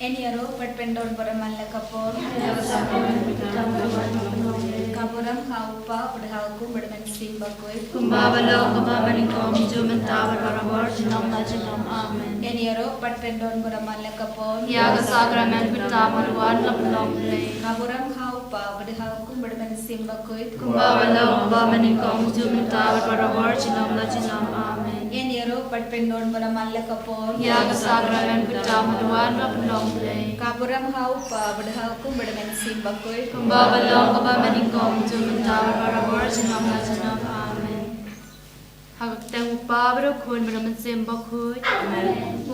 Eniaro patpendon paramalla kapor kapuram haupa padhauku badman simbakoi kumbabalo kumabanikom jumantawa parawar jinom na jinom amen. Eniaro patpendon paramalla kapor Yaga sakramen pitamaluan laplong le kapuram haupa padhauku badman simbakoi kumbabalo kumabanikom jumantawa parawar jinom na jinom amen. Eniaro patpendon paramalla kapor Yaga sakramen pitamaluan laplong kapuram haupa padhauku badman simbakoi kumbabalo kumabanikom jumantawa parawar jinom na jinom amen. Hagtang upa berukun bermensim bakui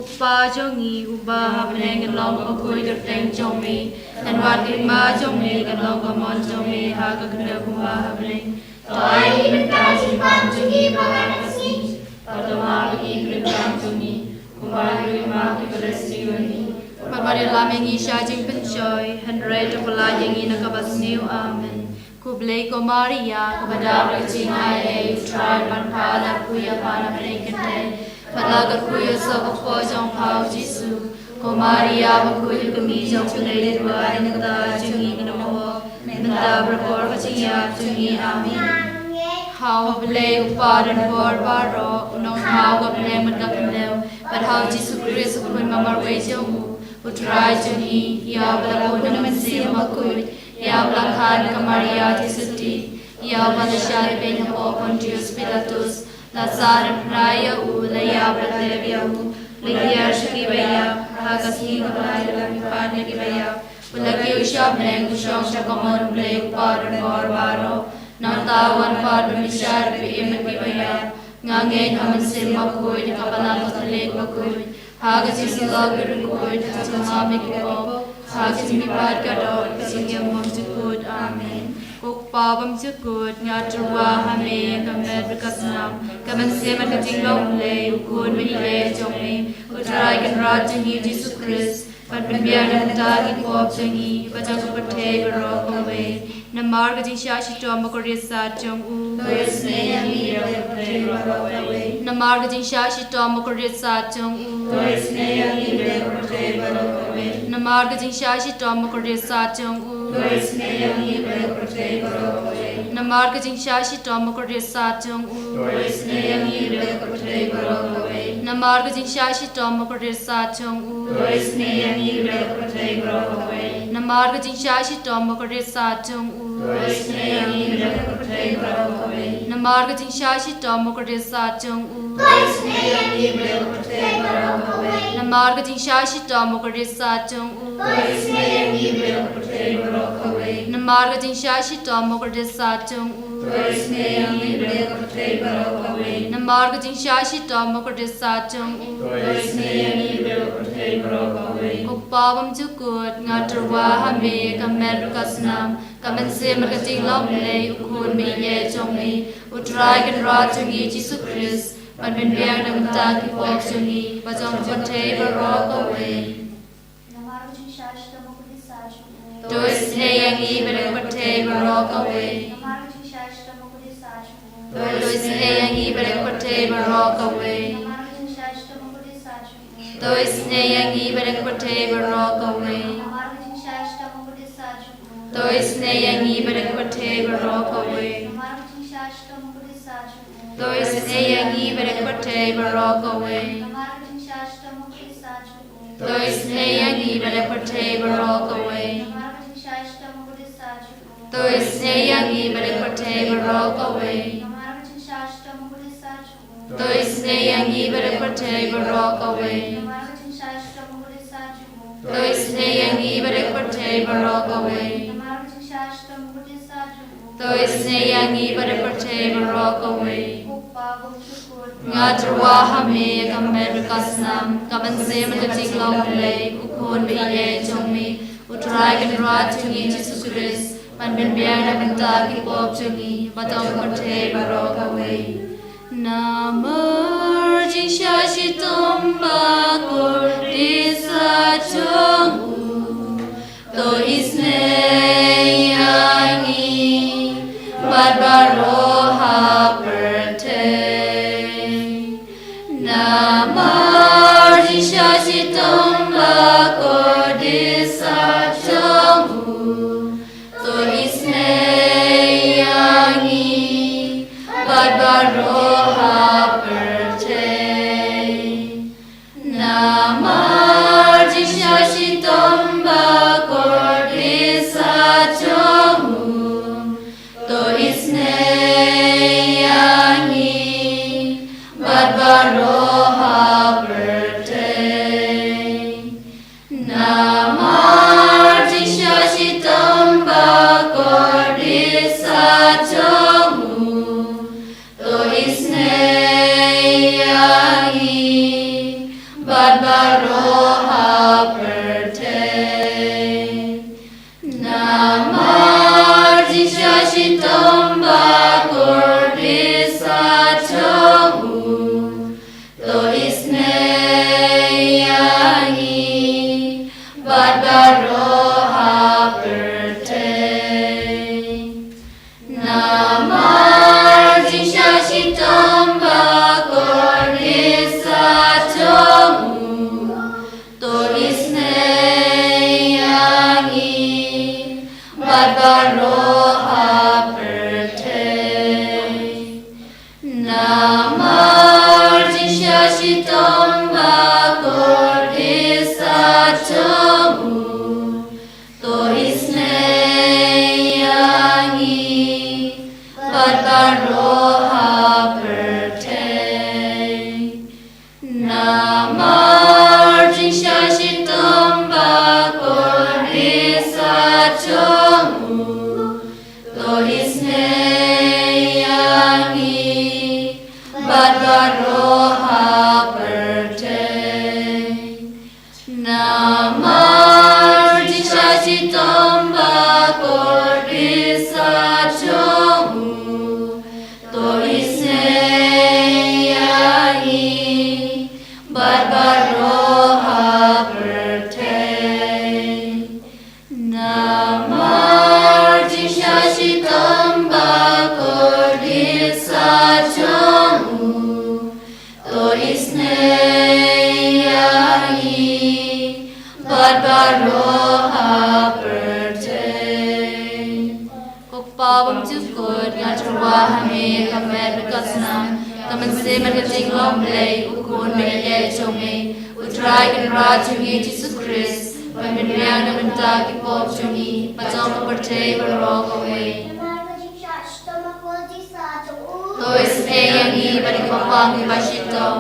upa jongi uba habneng long bakui terteng jongi dan watin ba jongi kan long kamon jongi hagakna uba habneng toai mentan simpan jongi bagasi padama ibn jongi uba rima kibresioni Pagmari lameng isya jing penjoy handre to pala yengi nakabasniu amen. Kublay ko Maria kubadam jing ai try man pala kuya pana merekete palagat kuya sa ko jong pau Jisu ko Maria bakuya kami jong kulay dua nagda jingi namo menda berkor kasiya jingi amen. How blay upadan bor baro unong how gablay magkaklew but how Jisu Christ kun mamar wejong Utrai jungi, ya belaku naman siya makuit, ya belakhan ka Maria tisuti, ya balasya ibenya po Pontius Pilatus, Lazar praya ya belatebya ligyar shakibaya, hagas ni kabalay lamipad na kibaya, ulagi usyab neng usyong syakamon blay upadan barbaro, nantawan padu misyar iman kibaya, ngangin naman siya makuit, kapalang katolik makuit, Hagas isilog berukut, hasilami kipo, hagas mipad kadot, kasingyam mamsukut, amen. Kukpabam sukut, ngaturwa hame, kamed berkasnam, kamansiman katinglong le, ukun menile jongi, utrai kan rajangi Jisu Christ, pat pembiar dan tagi pop jongi, bacang kupate berok kawe, namar kajing syashi tuam makorisa jong u. Namar kajing syashi tuam makorisa jong u. Namar kajing syashi tuam makorisa jong u. Namar kajing syashi tuam makorisa jong u. Namar kajing syashi tuam makorisa jong u. Namar kajing syashi tuam makorisa jong u. Namar kajing syashi tuam makorisa jong u. Namar kajing syashi tuam makorisa jong u. Namar kajing syashi tuam makorisa jong u. Namar kajing syashi tuam makorisa jong u. Kupabam cukut ngaturwa hame kamer kasnam kamanse markajing long le ukun miye jongi utrai kan rajangi Jisu Christ pan biang nang taki pok jongi bajong pate barok away Dois neyangi berek pate barok away Dois neyangi berek pate barok away Dois neyangi berek pate barok away Dois neyangi berek pate barok away Dois neyangi berek pate barok away Dois neyangi berek pate barok away Dois neyangi berek pate barok away Dois neyangi berek pate barok away Dois neyangi berek pate barok away Dois neyangi berek pate barok away Ngaturwa hame kamer kasnam kamanse makajing long le ukun biye jongi utrai kan rajangi Jisu Christ pan biang na bentagi pop jongi batong pate barok away Namar jing syashi tomba kur disa jongu to isne yangi barbaroha perte Namar jing syashi tomba kur roha perte. Namar jishashitom bakordisa chomu. To isne yangi badbaroha perte. Namar jishashitom bakordisa chomu. To isne yangi badbaroha perte. Namar jishashitom bakordisa chomu. To isne yangi badbaroha perte. Namar jishashitom bakordisa chomu. To isne yangi badbaroha perte. Namar jishashitom bakordisa chomu. To isne yangi badbaroha perte. Namar jishashitom bakordisa chomu. To isne yangi badbaroha perte. Namar jishashitom bakordisa chomu. To isne yangi badbaroha perte. Namar jishashitom bakordisa chomu. To isne yangi badbaroha perte. Kukpabam tukut ngaturwahame kamet bekasnam. Kamanse merkatinglomblei ukun meye chonge. Utrai kanra chungi Jesus Christ. Pamiliang namanta kipop chungi. Patong kaparte barok away. To isne yangi badikapang ibashitom.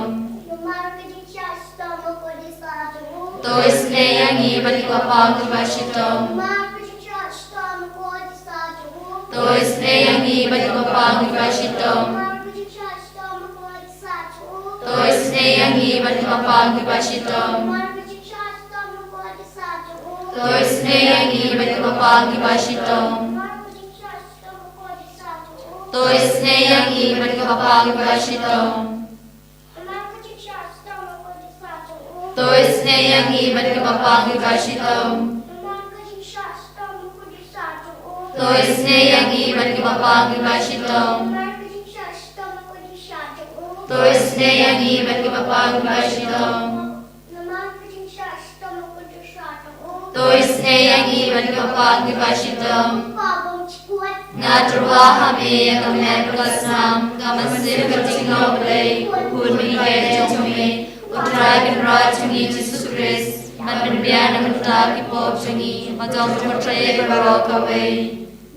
To isne yangi badikapang ibashitom. To isne yangi badikapang ibashitom. To isne yangi badikapang ibashitom. To isne yangi badikapang ibashitom. To isne yangi badikapang ibashitom. To isne yangi badikapang ibashitom. To isne yangi badikapang ibashitom. To isne yangi badikapang ibashitom. To isne yangi badikapang ibashitom. Ngaturwahame kamet bekasnam. Kamanse merkatinglomblei ukun meye chonge. Utrai kanra chungi Jesus Christ. Pamiliang namanta kipop chungi. Patong kaparte barok away.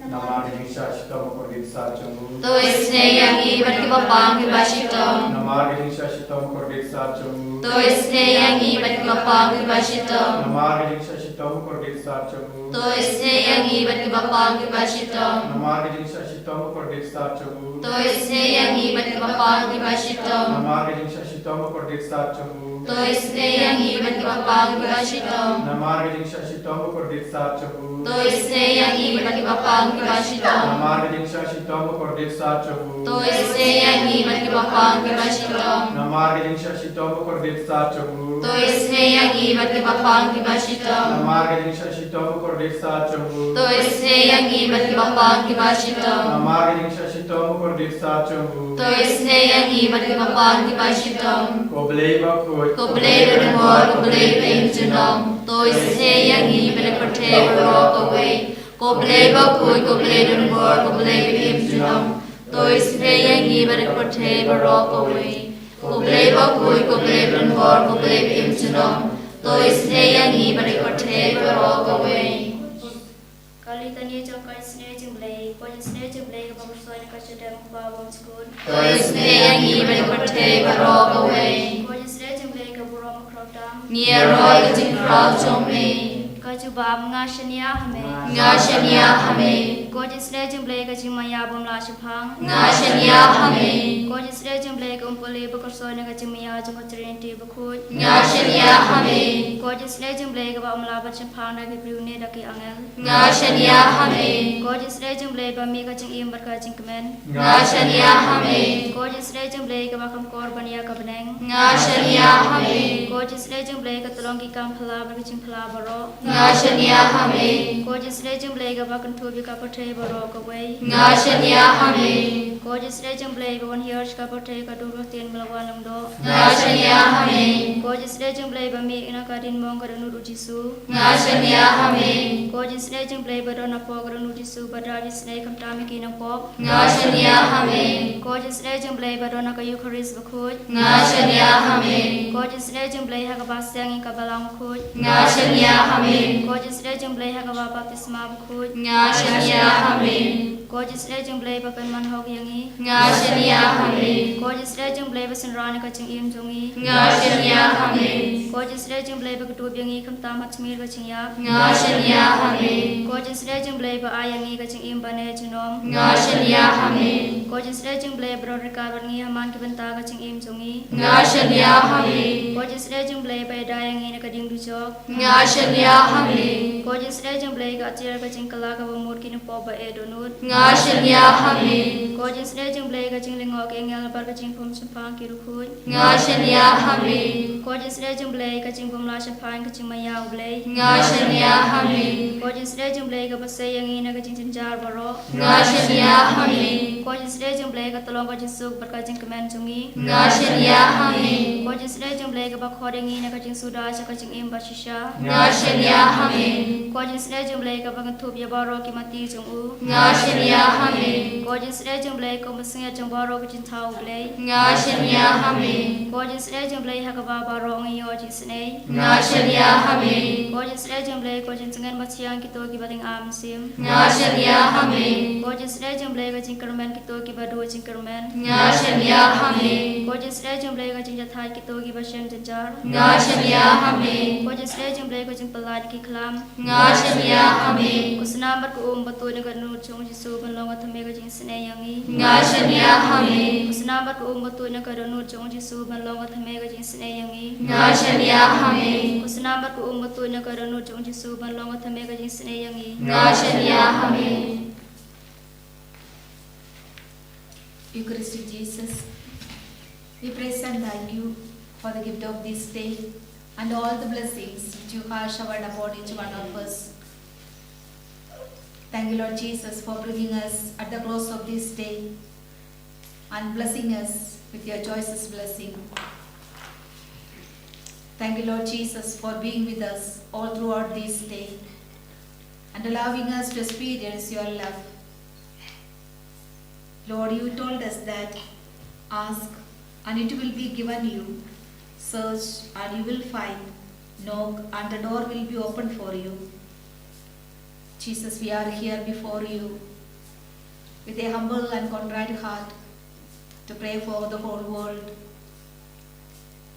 Namar jishashitom bakordisa chomu. To isne yangi badikapang ibashitom. Namar jishashitom bakordisa chomu. To isne yangi badikapang ibashitom. Namar jishashitom bakordisa chomu. To isne yangi badikapang ibashitom. Namar jishashitom bakordisa chomu. To isne yangi badikapang ibashitom. Namar jishashitom bakordisa chomu. To isne yangi badikapang ibashitom. Namar jishashitom bakordisa chomu. To isne yangi badikapang ibashitom. Namar jishashitom bakordisa chomu. To isne yangi badikapang ibashitom. Namar jishashitom bakordisa chomu. To isne yangi badikapang ibashitom. Namar jishashitom bakordisa chomu. To isne yangi badikapang ibashitom. Namar jishashitom bakordisa chomu. To isne yangi badikapang ibashitom. Koblei bakut. Koblei bermor, koblei penjenong. To isne yangi badikaparte barok away. Koblei bakut, koblei bermor, koblei penjenong. Tôi sẽ yang nghi bari có thể bà rõ có quê. Cô blei bà cùi, cô blei bên bò, cô blei im chân ông. Tôi sẽ yang nghi bari có thể bà rõ có quê. Kali tanya jauh Jingisynei-blei, kau Jingisynei-blei kau bersoi nak sedang bawa sekolah. Tôi sẽ yang nghi bari có thể bà rõ có quê. Kau Jingisynei-blei kau berom kerodam. Nghĩa rồi cái chính khảo trong mê. Kau cuba mengasihi hame. Nga shania hame. Kau Jingisynei-blei kau cuma ya bom la sepang. Nga shania hame. Kau Jingisynei-blei kau umpulai bersoi nak cuma ya jengko cerenti berkut. Nga shania hame. Kau Jingisynei-blei kau bawa melabat sepang nak beriuni nak angel. Nga shania hame. Kau Jingisynei-blei kau mi kau cing im berkacing kemen. Nga shania hame. Kau Jingisynei-blei kau bakam korban ya kau beneng. Nga shania hame. Kau Jingisynei-blei kau tolong kikam phala berkacing phala baro. Nga shania hame. Kau Jingisynei-blei kau bakam tubi kau percaya baro kau way. Nga shania hame. Kau Jingisynei-blei kau hirs kau percaya kau dulu tian melawan lemdo. Nga shania hame. Kau Jingisynei-blei bami ina kau din mong kau nuru Jisu. Nga shania hame. Kau Jingisynei-blei badon apa kau nuru Jisu badar Jingisynei kam tami kinang pop. Nga shania hame. Kau Jingisynei-blei badon kau Eucharis berkut. Nga shania hame. Kau Jingisynei-blei hak basyang ika balang kut. Nga shania hame. Kau Jingisynei-blei hak baptisma berkut. Nga shania hame. Kau Jingisynei-blei bapen manhog yangi. Nga shania hame. Kau Jingisynei-blei basenrani kacing im jongi. Nga shania hame. Kau Jingisynei-blei baketub yangi kam tamat smir kacing yak. Nga shania hame. Kau Jingisynei-blei baayangi kacing im bane junom. Nga shania hame. Kau Jingisynei-blei berorika berni haman kibenta kacing im jongi. Nga shania hame. Kau Jingisynei-blei baedayangi nakading dujok. Nga shania hame. Kau Jingisynei-blei kacir kacing kala kabamur kinumpo bae donut. Nga shania hame. Kau Jingisynei-blei kacing lingok engel bar kacing pom sempang kirukut. Nga shania hame. Kau Jingisynei-blei kacing pom la sempang kacing mayau blei. Nga shania hame. Kau Jingisynei-blei kabasay yangi na kacing cenjar baro. Nga shania hame. Kau Jingisynei-blei katolong kacing suk berkacing kemen jungi. Nga shania hame. Kau Jingisynei-blei kabakhod yangi na kacing suda sa kacing im basisya. Nga shania hame. Kau Jingisynei-blei kabangatup ya baro kimati jungu. Nga shania hame. Kau Jingisynei-blei kabasaya jung baro kacing tau blei. Nga shania hame. Kau Jingisynei-blei hakaba baro ngiyo Jingisynei. Nga shania hame. Kau Jingisynei-blei kau jinsengan baciang kito kibating am sim. Nga shania hame. Kau Jingisynei-blei kacing kermen kito kibadu kacing kermen. Nga shania hame. Kau Jingisynei-blei kacing jathai kito kibasyan jajar. Nga shania hame. Kau Jingisynei-blei kacing pelad kiklam. Nga shania hame. Kau senambar ku betul dengan nur chung Jisu benlong atame kacing Jingisynei yangi. Nga shania hame. Kau senambar ku betul dengan nur chung Jisu benlong atame kacing Jingisynei yangi. Nga shania hame. Kau senambar ku betul dengan nur chung Jisu benlong atame kacing Jingisynei yangi. Nga shania hame. Eucharistic Jesus, we praise and thank you for the gift of this day and all the blessings which you have showered upon each one of us. Thank you, Lord Jesus, for bringing us at the close of this day and blessing us with your choicest blessing. Thank you, Lord Jesus, for being with us all throughout this day and allowing us to experience your love. Lord, you told us that ask and it will be given you, search and you will find, knock and the door will be opened for you. Jesus, we are here before you with a humble and contrite heart to pray for the whole world.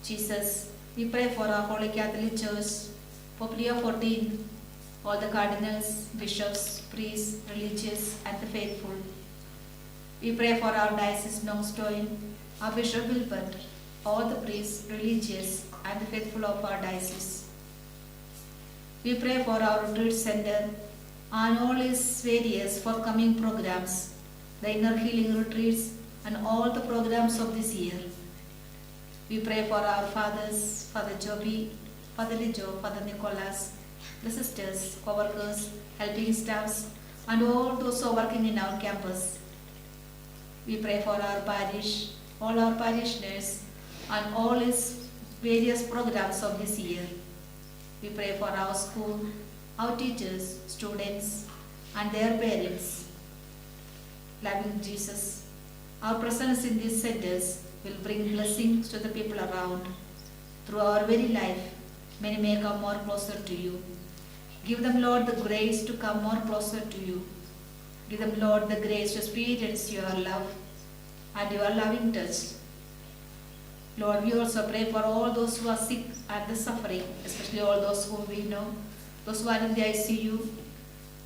Jesus, we pray for our Holy Catholic Church, Pope Leo 14, all the cardinals, bishops, priests, religious and the faithful. We pray for our diocese Nongstoin, our Bishop Wilbert, all the priests, religious and the faithful of our diocese. We pray for our retreat center and all its various forthcoming programs, the inner healing retreats and all the programs of this year. We pray for our fathers, Father Joby, Father Lijo, Father Nicholas, the sisters, co-workers, helping staffs and all those who are working in our campus. We pray for our parish, all our parishioners and all its various programs of this year. We pray for our school, our teachers, students and their parents. Loving Jesus, Our presence in these centers will bring blessings to the people around. Through our very life, many may come more closer to you. Give them, Lord, the grace to come more closer to you. Give them, Lord, the grace to experience your love and your loving touch. Lord, we also pray for all those who are sick and suffering, especially all those whom we know, those who are in the ICU,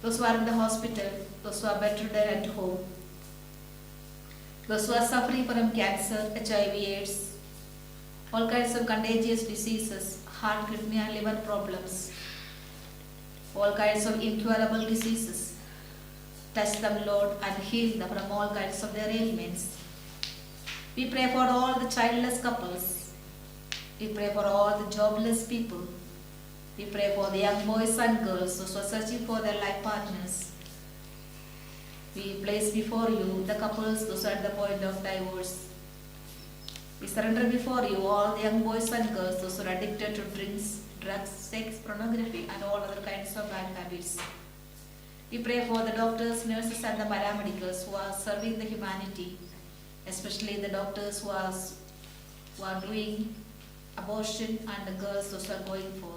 those who are in the hospital, those who are bedridden at home, those who are suffering from cancer, HIV, AIDS, all kinds of contagious diseases, heart, kidney and liver problems, all kinds of incurable diseases. Touch them, Lord, and heal them from all kinds of their ailments. We pray for all the childless couples. We pray for all the jobless people. We pray for the young boys and girls who are searching for their life partners. We place before you the couples those are at the point of divorce. We surrender before you all the young boys and girls those who are addicted to drinks, drugs, sex, pornography and all other kinds of bad habits. We pray for the doctors, nurses and the paramedics who are serving the humanity, especially the doctors who are doing abortion and the girls those who are going for.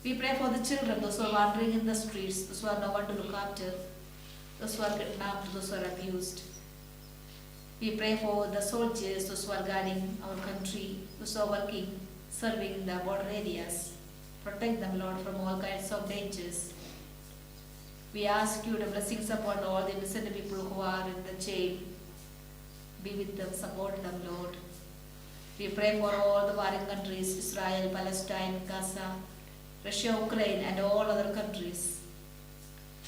We pray for the children, those who are wandering in the streets, those who have no one to look after, those who are kidnapped, those who are abused. We pray for the soldiers, those who are guarding our country, those who are working, serving in the border areas. Protect them, Lord, from all kinds of dangers. We ask you the blessings upon all the innocent people who are in the jail. Be with them, support them, Lord. We pray for all the warring countries, Israel, Palestine, Gaza, Russia, Ukraine and all other countries.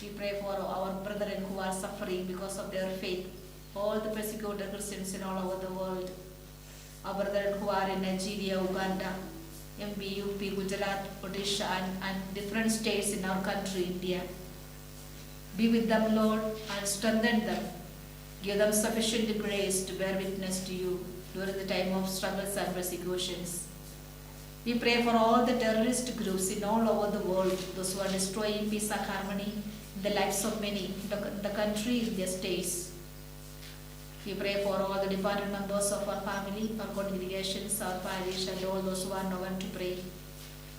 We pray for our brethren who are suffering because of their faith, all the persecuted Christians in all over the world. Our brethren who are in Nigeria, Uganda, MP, UP, Gujarat, Odisha and different states in our country, India. Be with them, Lord, and strengthen them. Give them sufficient grace to bear witness to you during the time of struggles and persecutions. We pray for all the terrorist groups in all over the world, those who are destroying peace and harmony in the lives of many, the country, in their states. We pray for all the departed members of our family, our congregations, our parish, and all those who are no one to pray.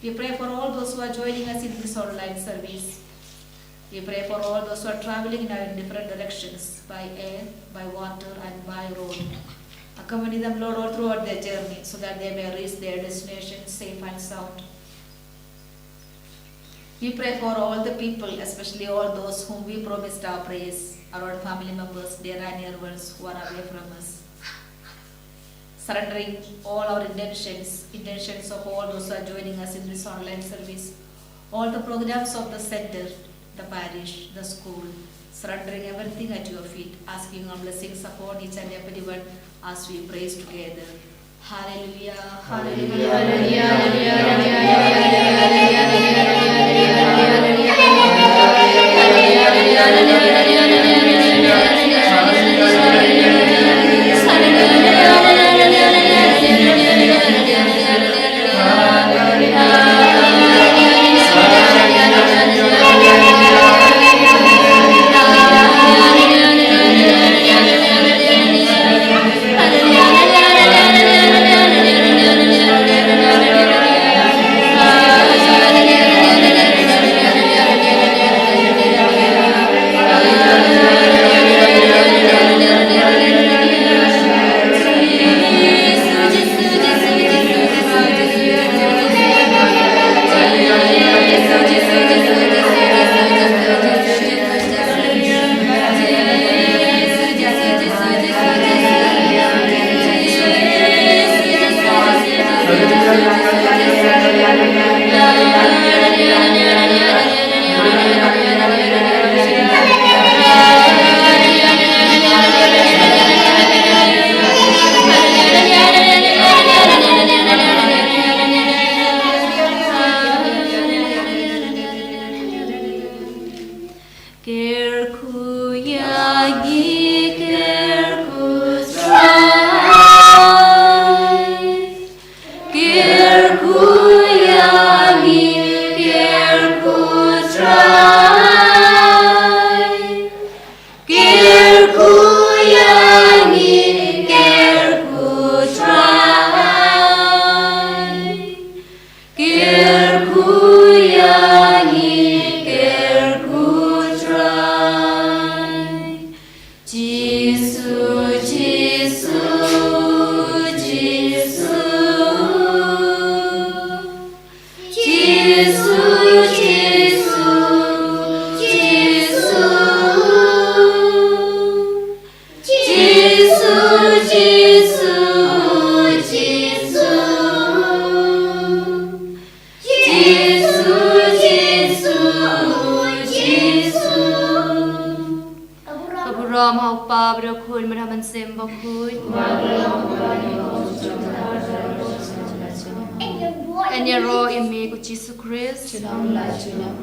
We pray for all those who are joining us in this online service. We pray for all those who are traveling in different directions, by air, by water, and by road. Accompany them, Lord, all throughout their journey, so that they may reach their destination safe and sound. We pray for all the people, especially all those whom we promised our prayers, our own family members, dear and near ones who are away from us. Surrendering all our intentions of all those who are joining us in this online service, all the programs of the center, the parish, the school, surrendering everything at your feet, asking our blessings upon each and everyone as we praise together. Hallelujah, hallelujah, hallelujah, Hallelujah. มันเซมบคุย And your boy. And your roy in me, Jesus Christ. Chunam la chunam.